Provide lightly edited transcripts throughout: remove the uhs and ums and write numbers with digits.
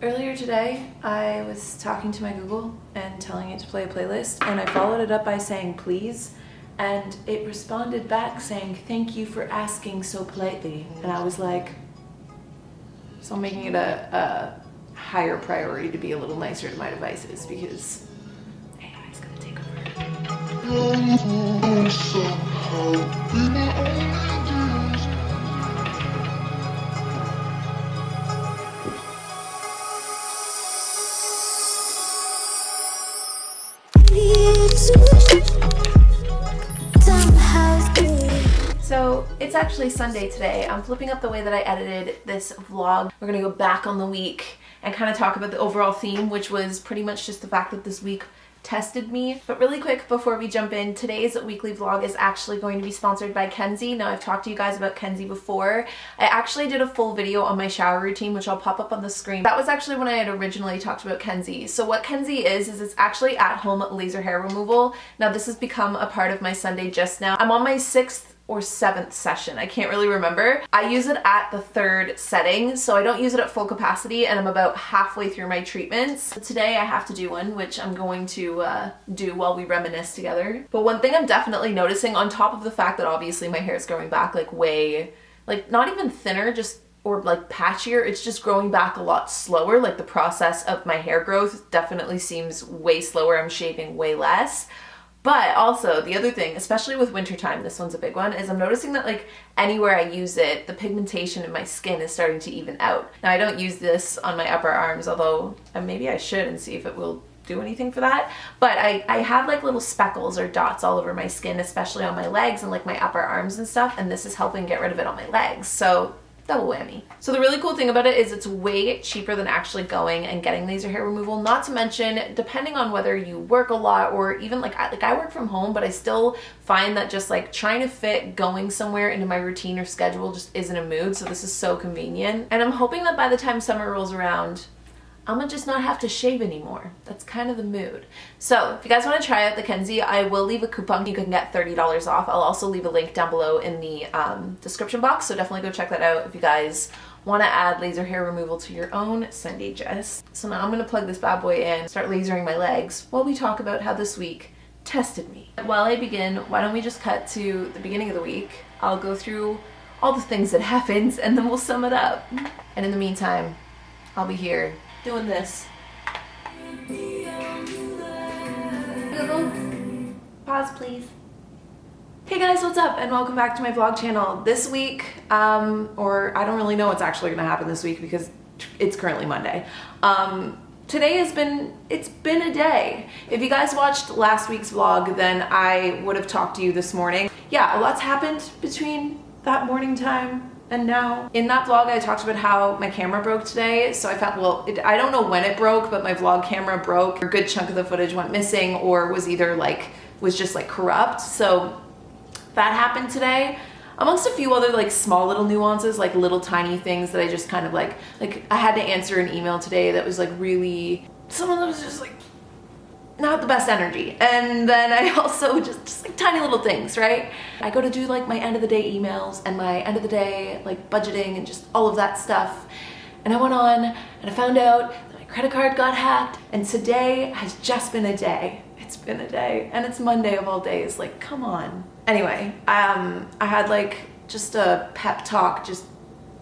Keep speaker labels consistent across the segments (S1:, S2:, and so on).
S1: Earlier today, I was talking to my Google and telling it to play a playlist, and I followed it up by saying please, and it responded back saying thank you for asking so politely, and I was like, so I'm making it a higher priority to be a little nicer to my devices because AI is gonna take over. So it's actually Sunday today. I'm flipping up the way that I edited this vlog. We're gonna go back on the week and kind of talk about the overall theme, which was pretty much just the fact that this week tested me. But really quick before we jump in, today's weekly vlog is actually going to be sponsored by Kenzzi. Now I've talked to you guys about Kenzzi before. I actually did a full video on my shower routine, which I'll pop up on the screen. That was actually when I had originally talked about Kenzzi. So what Kenzzi is it's actually at-home laser hair removal. Now this has become a part of my Sunday just now. I'm on my 6th or 7th session. I can't really remember. I use it at the 3rd setting, so I don't use it at full capacity, and I'm about halfway through my treatments. So today I have to do one, which I'm going to do while we reminisce together. But one thing I'm definitely noticing, on top of the fact that obviously my hair is growing back like way, like not even thinner, just or like patchier, it's just growing back a lot slower. Like the process of my hair growth definitely seems way slower. I'm shaving way less. But also, the other thing, especially with wintertime, this one's a big one, is I'm noticing that like anywhere I use it, the pigmentation in my skin is starting to even out. Now I don't use this on my upper arms, although maybe I should and see if it will do anything for that. But I have like little speckles or dots all over my skin, especially on my legs and like my upper arms and stuff, and this is helping get rid of it on my legs. So double whammy. So the really cool thing about it is it's way cheaper than actually going and getting laser hair removal. Not to mention, depending on whether you work a lot or even like I work from home, but I still find that just like trying to fit going somewhere into my routine or schedule just isn't a mood. So this is so convenient. And I'm hoping that by the time summer rolls around, I'm gonna just not have to shave anymore. That's kind of the mood. So if you guys wanna try out the Kenzzi, I will leave a coupon. You can get $30 off. I'll also leave a link down below in the description box, so definitely go check that out if you guys wanna add laser hair removal to your own Sunday gist. So now I'm gonna plug this bad boy in, start lasering my legs while we talk about how this week tested me. While I begin, why don't we just cut to the beginning of the week. I'll go through all the things that happened and then we'll sum it up. And in the meantime, I'll be here doing this. Google, pause please. Hey guys, what's up and welcome back to my vlog channel. This week, or I don't really know what's actually gonna happen this week because it's currently Monday. Today it's been a day. If you guys watched last week's vlog, then I would have talked to you this morning. Yeah, a lot's happened between that morning time and now. In that vlog, I talked about how my camera broke today. So I found, well, I don't know when it broke, but my vlog camera broke. A good chunk of the footage went missing or was either like, was just like corrupt. So that happened today. Amongst a few other like small little nuances, like little tiny things that I just kind of like I had to answer an email today that was like really, some of them was just like, not the best energy. And then I also just like tiny little things, right? I go to do like my end of the day emails and my end of the day like budgeting and just all of that stuff. And I went on and I found out that my credit card got hacked, and today has just been a day. It's been a day and it's Monday of all days. Like, come on. Anyway, I had like just a pep talk, just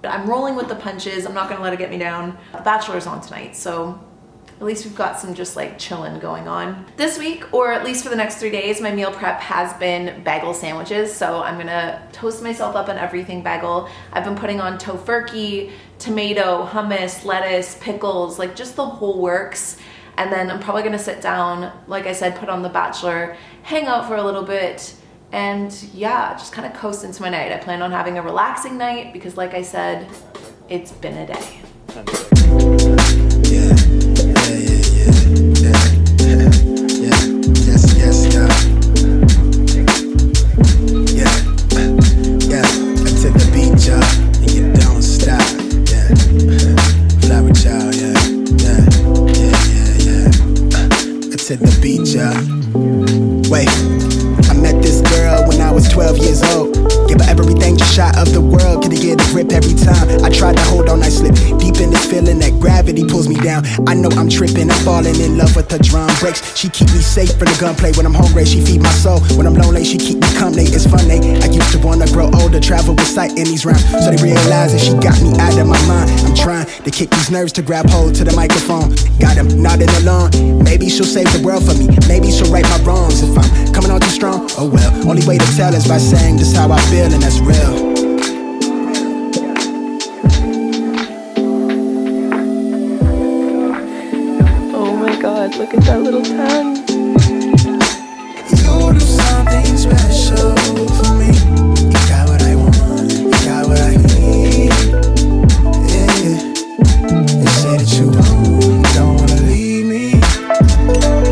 S1: I'm rolling with the punches. I'm not gonna let it get me down. The Bachelor's on tonight, so at least we've got some just like chilling going on. This week, or at least for the next 3 days, my meal prep has been bagel sandwiches. So I'm gonna toast myself up on everything bagel. I've been putting on tofurkey, tomato, hummus, lettuce, pickles, like just the whole works. And then I'm probably gonna sit down, like I said, put on The Bachelor, hang out for a little bit, and yeah, just kind of coast into my night. I plan on having a relaxing night because like I said, it's been a day.
S2: Wait, I met this girl when I was 12 years old. Gave her everything, just shot of the world, gonna get a grip every time. I tried to hold on, I slip deep in this feeling that gravity pulls me down. I know I'm tripping, I'm falling in love with the drum breaks. She keep me safe from the gunplay when I'm hungry. She feed my soul when I'm lonely. She keep me company. It's funny. I used to wanna grow older, travel with sight in these rhymes, so they realize that she got me out of my mind. I'm trying to kick these nerves to grab hold to the microphone. Got him nodding along. Maybe she'll save the world for me. Maybe she'll right my wrongs if I'm coming on too strong. Oh well, only way to tell is by saying just how I feel, and that's real.
S1: God, look at that little tongue.
S2: You do something special for me. You got what I want, you got what I need. Yeah, you say that you don't wanna leave me.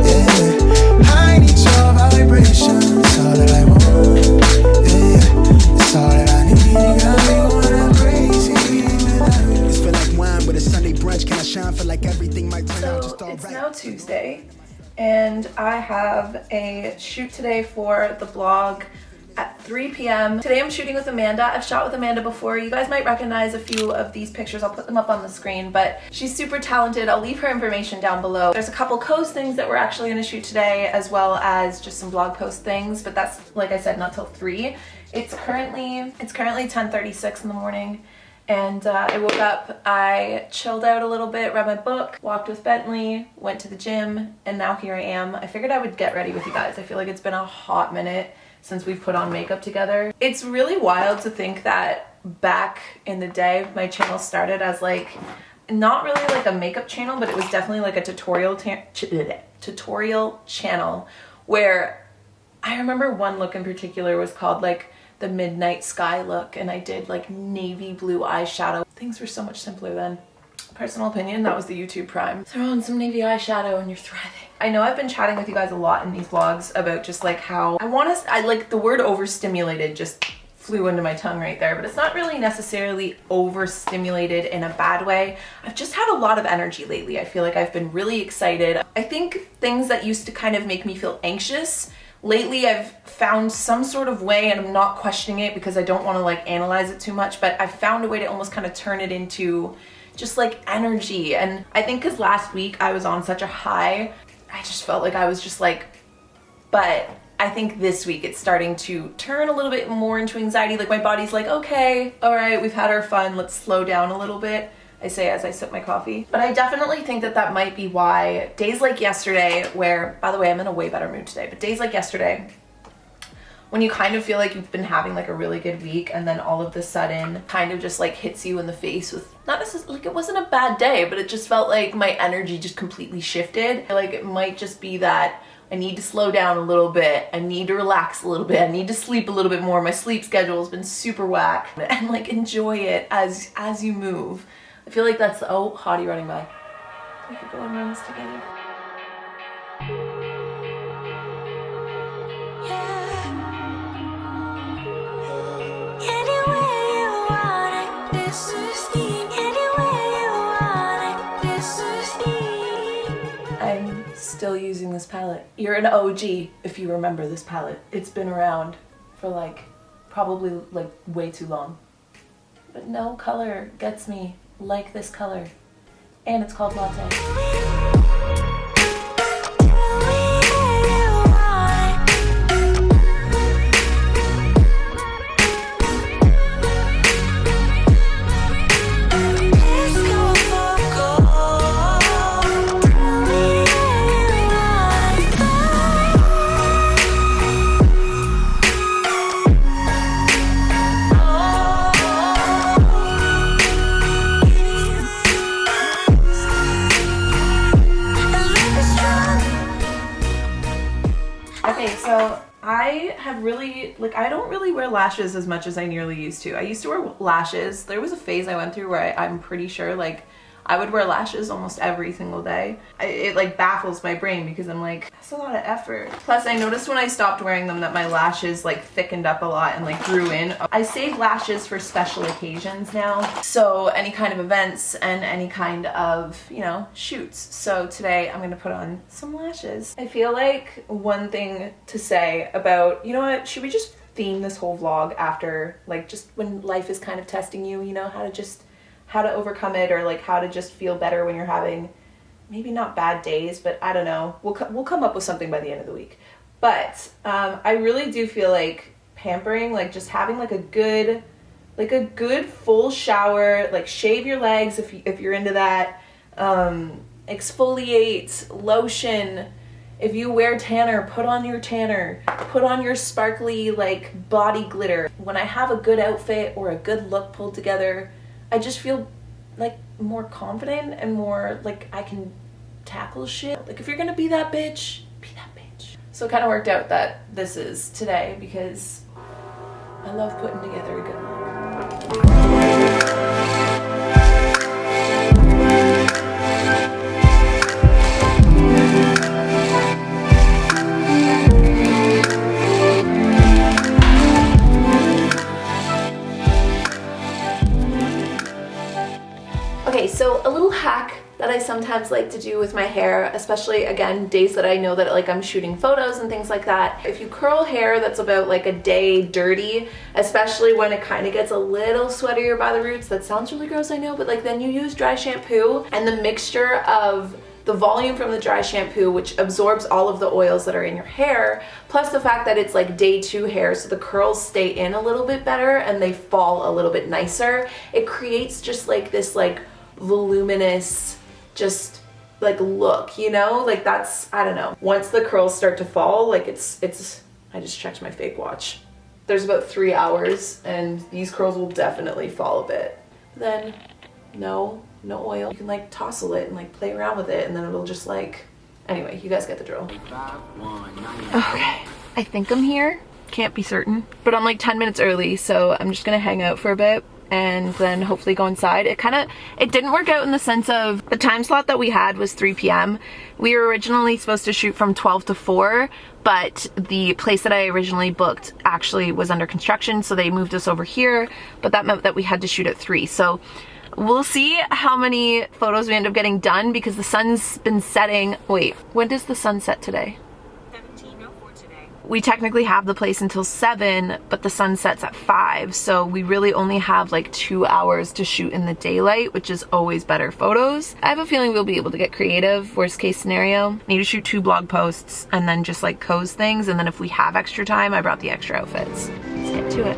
S2: Yeah, I need your vibration. It's all that I want. Yeah, it's all that I need. You got me going crazy. This feel like wine with a Sunday brunch. Can I shine? Feel like everything might turn out just all right.
S1: It's now Tuesday, and I have a shoot today for the blog at 3 p.m. Today I'm shooting with Amanda. I've shot with Amanda before. You guys might recognize a few of these pictures. I'll put them up on the screen, but she's super talented. I'll leave her information down below. There's a couple coast things that we're actually going to shoot today, as well as just some blog post things, but that's, like I said, not till 3. It's currently 10:36 in the morning. And I woke up, I chilled out a little bit, read my book, walked with Bentley, went to the gym, and now here I am. I figured I would get ready with you guys. I feel like it's been a hot minute since we've put on makeup together. It's really wild to think that back in the day, my channel started as like, not really like a makeup channel, but it was definitely like a tutorial channel where I remember one look in particular was called like the midnight sky look, and I did like navy blue eyeshadow. Things were so much simpler then. Personal opinion, that was the YouTube prime. Throw on some navy eyeshadow and you're thriving. I know I've been chatting with you guys a lot in these vlogs about just like how I like the word overstimulated just flew into my tongue right there, but it's not really necessarily overstimulated in a bad way. I've just had a lot of energy lately. I feel like I've been really excited. I think things that used to kind of make me feel anxious, lately I've found some sort of way, and I'm not questioning it because I don't want to like analyze it too much, but I've found a way to almost kind of turn it into just like energy. And I think because last week I was on such a high, I just felt like I was just like, but I think this week it's starting to turn a little bit more into anxiety. Like my body's like, okay, all right, we've had our fun, let's slow down a little bit. I say as I sip my coffee. But I definitely think that that might be why days like yesterday, where, by the way, I'm in a way better mood today, but days like yesterday, when you kind of feel like you've been having like a really good week and then all of the sudden kind of just like hits you in the face with, not necessarily, like it wasn't a bad day, but it just felt like my energy just completely shifted. Like it might just be that I need to slow down a little bit. I need to relax a little bit. I need to sleep a little bit more. My sleep schedule has been super whack, and like enjoy it as you move. I feel like that's, oh, hottie running by. We could go and run this together. I'm still using this palette. You're an OG if you remember this palette. It's been around for like, probably like way too long. But no color gets me like this color, and it's called Latte. Okay, so I have really, like, I don't really wear lashes as much as I nearly used to. I used to wear lashes. There was a phase I went through where I'm pretty sure, like, I would wear lashes almost every single day. It like baffles my brain because I'm like, that's a lot of effort. Plus I noticed when I stopped wearing them that my lashes like thickened up a lot and like grew in. I save lashes for special occasions now. So any kind of events and any kind of, you know, shoots. So today I'm gonna put on some lashes. I feel like one thing to say about, you know what, should we just theme this whole vlog after, like, just when life is kind of testing you, you know, how to overcome it, or like how to just feel better when you're having maybe not bad days, but I don't know. We'll come up with something by the end of the week. But I really do feel like pampering, like just having like a good full shower, like shave your legs if you're into that, exfoliate, lotion. If you wear tanner, put on your tanner, put on your sparkly like body glitter. When I have a good outfit or a good look pulled together, I just feel like more confident and more like I can tackle shit. Like if you're gonna be that bitch, be that bitch. So it kind of worked out that this is today because I love putting together a good look. Okay, so a little hack that I sometimes like to do with my hair, especially again days that I know that like I'm shooting photos and things like that. If you curl hair that's about like a day dirty, especially when it kind of gets a little sweatier by the roots, that sounds really gross, I know, but like then you use dry shampoo, and the mixture of the volume from the dry shampoo, which absorbs all of the oils that are in your hair, plus the fact that it's like day 2 hair, so the curls stay in a little bit better and they fall a little bit nicer. It creates just like this like voluminous just like look, you know, like that's, I don't know, once the curls start to fall, like it's I just checked my fake watch, there's about 3 hours and these curls will definitely fall a bit. Then no oil, you can like tousle it and like play around with it, and then it'll just like, anyway, you guys get the drill. Okay, I think I'm here, can't be certain, but I'm like 10 minutes early, so I'm just gonna hang out for a bit and then hopefully go inside. It didn't work out in the sense of the time slot that we had was 3 p.m. We were originally supposed to shoot from 12 to 4, but the place that I originally booked actually was under construction, so they moved us over here, but that meant that we had to shoot at 3. So we'll see how many photos we end up getting done because the sun's been setting. Wait, when does the sun set today? We technically have the place until 7, but the sun sets at 5, so we really only have like 2 hours to shoot in the daylight, which is always better photos. I have a feeling we'll be able to get creative. Worst case scenario, need to shoot 2 blog posts and then just like cozy things, and then if we have extra time, I brought the extra outfits. Let's get to it.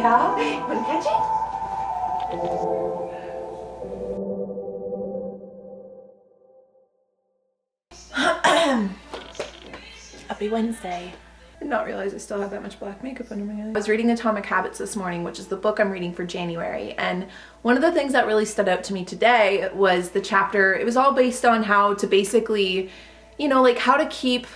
S1: Yeah? Wanna catch it? Happy Wednesday. I did not realize I still had that much black makeup under my eyes. I was reading Atomic Habits this morning, which is the book I'm reading for January, and one of the things that really stood out to me today was the chapter. It was all based on how to basically, you know, like how to keep,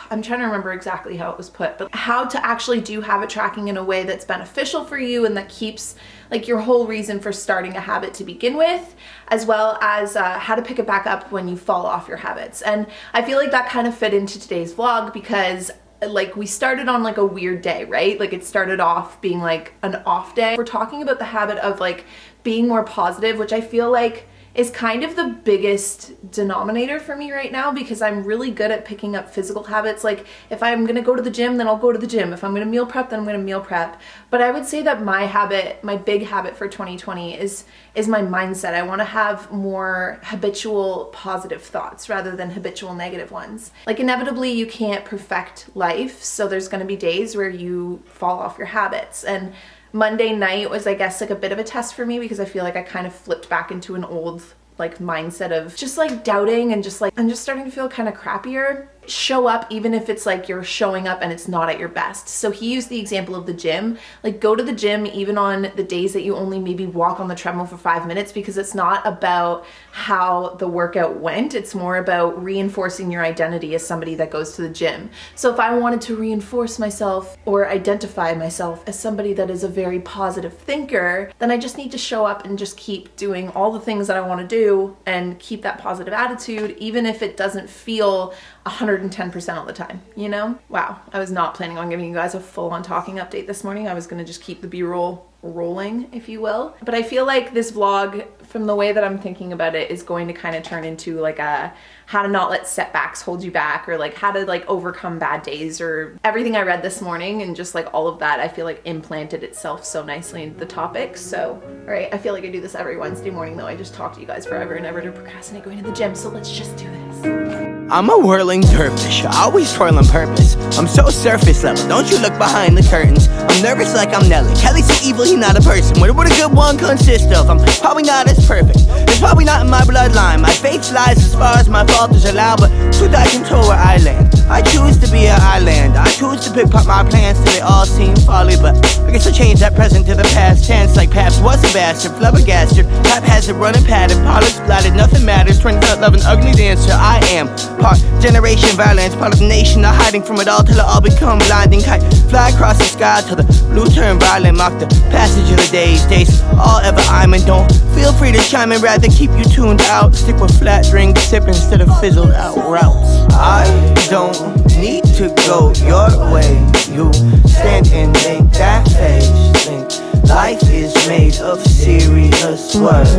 S1: I'm trying to remember exactly how it was put, but how to actually do habit tracking in a way that's beneficial for you and that keeps like your whole reason for starting a habit to begin with, as well as how to pick it back up when you fall off your habits. And I feel like that kind of fit into today's vlog because like we started on like a weird day, right? Like it started off being like an off day. We're talking about the habit of like being more positive, which I feel like is kind of the biggest denominator for me right now, because I'm really good at picking up physical habits. Like if I'm gonna go to the gym, then I'll go to the gym. If I'm gonna meal prep, then I'm gonna meal prep. But I would say that my big habit for 2020 is my mindset. I wanna have more habitual positive thoughts rather than habitual negative ones. Like inevitably you can't perfect life, so there's gonna be days where you fall off your habits. And Monday night was, I guess, like a bit of a test for me, because I feel like I kind of flipped back into an old like mindset of just like doubting and just like I'm just starting to feel kind of crappier. Show up even if it's like you're showing up and it's not at your best. So he used the example of the gym. Like go to the gym even on the days that you only maybe walk on the treadmill for 5 minutes, because it's not about how the workout went. It's more about reinforcing your identity as somebody that goes to the gym. So if I wanted to reinforce myself or identify myself as somebody that is a very positive thinker, then I just need to show up and just keep doing all the things that I want to do and keep that positive attitude, even if it doesn't feel 110% all the time, you know? Wow, I was not planning on giving you guys a full-on talking update this morning. I was gonna just keep the B-roll rolling, if you will. But I feel like this vlog, from the way that I'm thinking about it, is going to kind of turn into like a how to not let setbacks hold you back, or like how to like overcome bad days, or everything I read this morning, and just like all of that I feel like implanted itself so nicely into the topic. So, all right, I feel like I do this every Wednesday morning though. I just talk to you guys forever and ever to procrastinate going to the gym, so let's just do this.
S3: I'm a whirling dervish, I always twirl on purpose. I'm so surface level, don't you look behind the curtains. I'm nervous like I'm Nelly. Kelly's so evil, he not a person. What would a good one consist of? I'm probably not as perfect. It's probably not in my bloodline. My faith lies as far as my fault is allowed, but truth I control where I land. I choose to be an island. I choose to pick up my plans till they all seem folly, but I guess I'll change that present to the past tense. Like Paps was a bastard, flabbergasted. Pap has a running pattern, polish splattered, nothing matters. 20 love an ugly dancer. I am part generation violence, part of the nation, not hiding from it all till it all become blinding. Kite fly across the sky till the blue turn violent. Mock the passage of the days all ever I'm in. Don't feel free to chime in, rather keep you tuned out. Stick with flat drink sip instead of fizzled out routes. I don't need to go your way. You stand and make that face. Think life is made of serious words.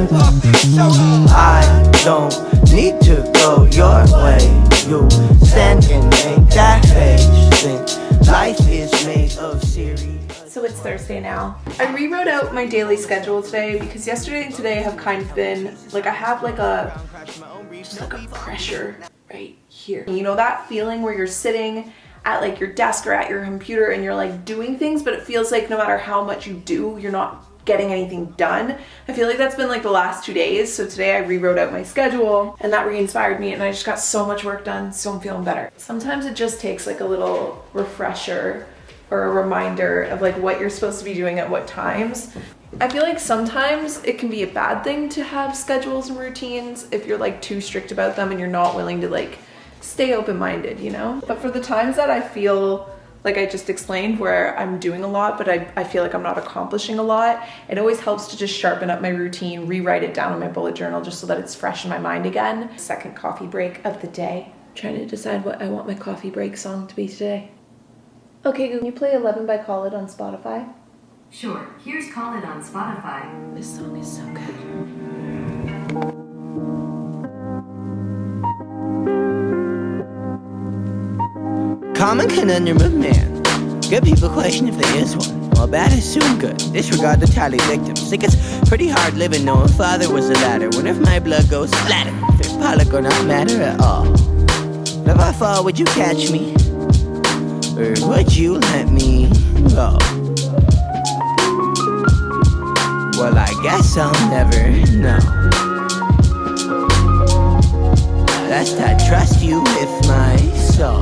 S3: I don't need to go your way. You stand and make that face. Think life is made of serious.
S1: So it's Thursday now. I rewrote out my daily schedule today, because yesterday and today have kind of been like, I have like a pressure right here. You know that feeling where you're sitting at like your desk or at your computer and you're like doing things, but it feels like no matter how much you do, you're not getting anything done. I feel like that's been like the last 2 days. So today I rewrote out my schedule and that re-inspired me, and I just got so much work done, so I'm feeling better. Sometimes it just takes like a little refresher or a reminder of like what you're supposed to be doing at what times. I feel like sometimes it can be a bad thing to have schedules and routines if you're like too strict about them and you're not willing to like stay open-minded, you know? But for the times that I feel like I just explained, where I'm doing a lot but I feel like I'm not accomplishing a lot, it always helps to just sharpen up my routine, rewrite it down in my bullet journal just so that it's fresh in my mind again. Second coffee break of the day. I'm trying to decide what I want my coffee break song to be today. Okay, Google, can you play 11 by Kalyn on Spotify?
S4: Sure, here's Kalyn on Spotify.
S1: This song is so good.
S3: Common conundrum of man. Good people question if there is one. While bad assume good. Disregard the tally victims. Think it's pretty hard living knowing father was a ladder. What if my blood goes splatter? If pollock or not matter at all. If I fall, would you catch me? Or would you let me go? Well, I guess I'll never know. Lest I trust you with my soul.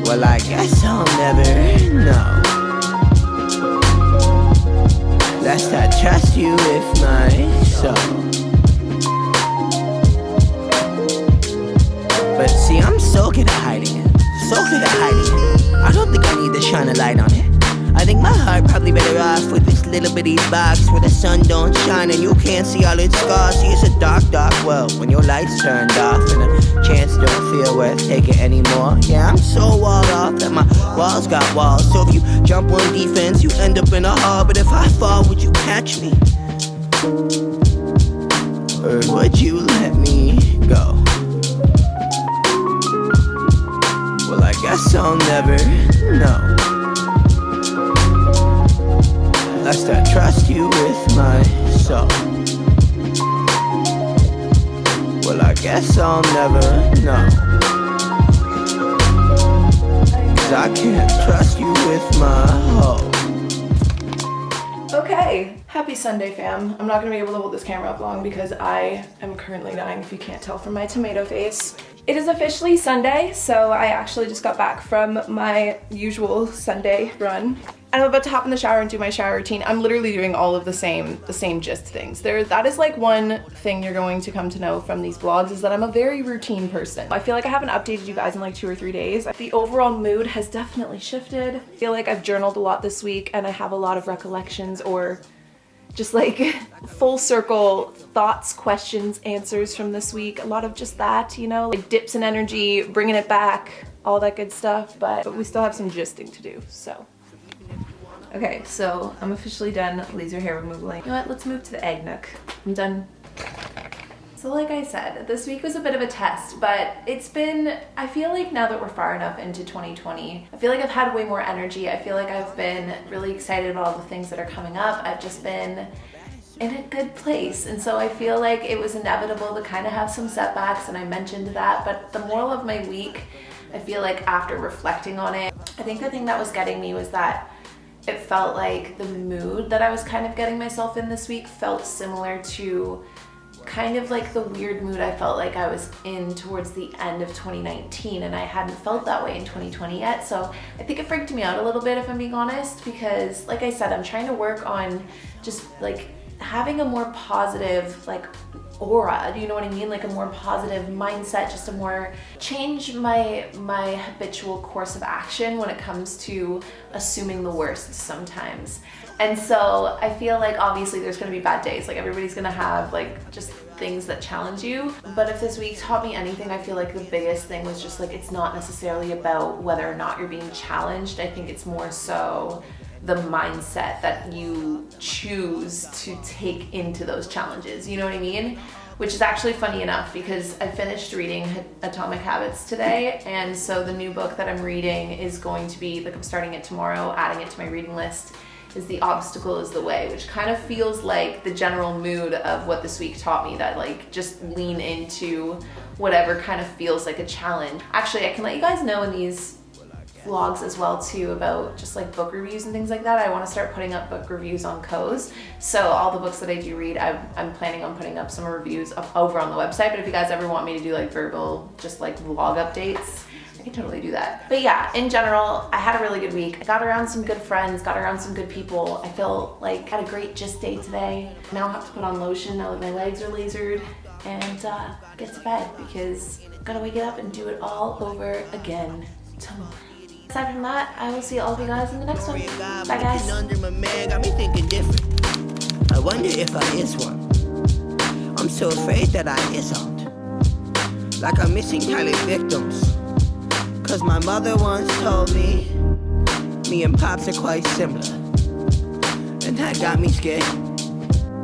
S3: Well, I guess I'll never know. Lest I trust you with my soul. But see, I'm so good at hiding it. So good at hiding it. I don't think I need to shine a light on it. I think my heart probably better off with this little bitty box where the sun don't shine and you can't see all its scars. See, it's a dark, dark world when your light's turned off and a chance don't feel worth taking anymore. Yeah, I'm so walled off that my walls got walls. So if you jump on defense, you end up in a hall. But if I fall, would you catch me? Or would you let me go? Well, I guess I'll never know. Lest I trust you with my soul. Well, I guess I'll never know. 'Cause I can't trust you with my whole.
S1: Okay, happy Sunday, fam. I'm not gonna be able to hold this camera up long because I am currently dying, if you can't tell from my tomato face. It is officially Sunday, so I actually just got back from my usual Sunday run. And I'm about to hop in the shower and do my shower routine. I'm literally doing all of the same gist things. That is like one thing you're going to come to know from these vlogs, is that I'm a very routine person. I feel like I haven't updated you guys in like 2 or 3 days. The overall mood has definitely shifted. I feel like I've journaled a lot this week and I have a lot of recollections or just like full circle thoughts, questions, answers from this week. A lot of just that, you know, like dips in energy, bringing it back, all that good stuff. But we still have some gisting to do, so. Okay, so I'm officially done laser hair removal. You know what, let's move to the egg nook. I'm done. So like I said, this week was a bit of a test, but it's been, I feel like now that we're far enough into 2020, I feel like I've had way more energy. I feel like I've been really excited about all the things that are coming up. I've just been in a good place. And so I feel like it was inevitable to kind of have some setbacks, and I mentioned that, but the moral of my week, I feel like after reflecting on it, I think the thing that was getting me was that it felt like the mood that I was kind of getting myself in this week felt similar to kind of like the weird mood I felt like I was in towards the end of 2019, and I hadn't felt that way in 2020 yet. So I think it freaked me out a little bit, if I'm being honest, because like I said, I'm trying to work on just like having a more positive like aura, do you know what I mean? Like a more positive mindset, just a more change my habitual course of action when it comes to assuming the worst sometimes. And so I feel like obviously there's gonna be bad days, like everybody's gonna have like just things that challenge you. But if this week taught me anything, I feel like the biggest thing was just like, it's not necessarily about whether or not you're being challenged. I think it's more so the mindset that you choose to take into those challenges, you know what I mean? Which is actually funny enough because I finished reading Atomic Habits today, and so the new book that I'm reading is going to be, like I'm starting it tomorrow, adding it to my reading list, is The Obstacle is the Way, which kind of feels like the general mood of what this week taught me, that like just lean into whatever kind of feels like a challenge. Actually, I can let you guys know in these vlogs as well too about just like book reviews and things like that. I want to start putting up book reviews on Co's. So all the books that I do read, I'm planning on putting up some reviews over on the website. But if you guys ever want me to do like verbal, just like vlog updates, I can totally do that. But yeah, in general, I had a really good week. I got around some good friends, got around some good people. I feel like I had a great gist day today. Now I have to put on lotion now that my legs are lasered, and get to bed because I'm gonna wake up and do it all over again tomorrow. Aside from that, I will see all of you guys in the next one. Bye guys.
S3: Under my man got me thinking different. I wonder if I is one. I'm so afraid that I isn't. Like I'm missing silent victims. Cause my mother once told me and Pops are quite similar. And that got me scared.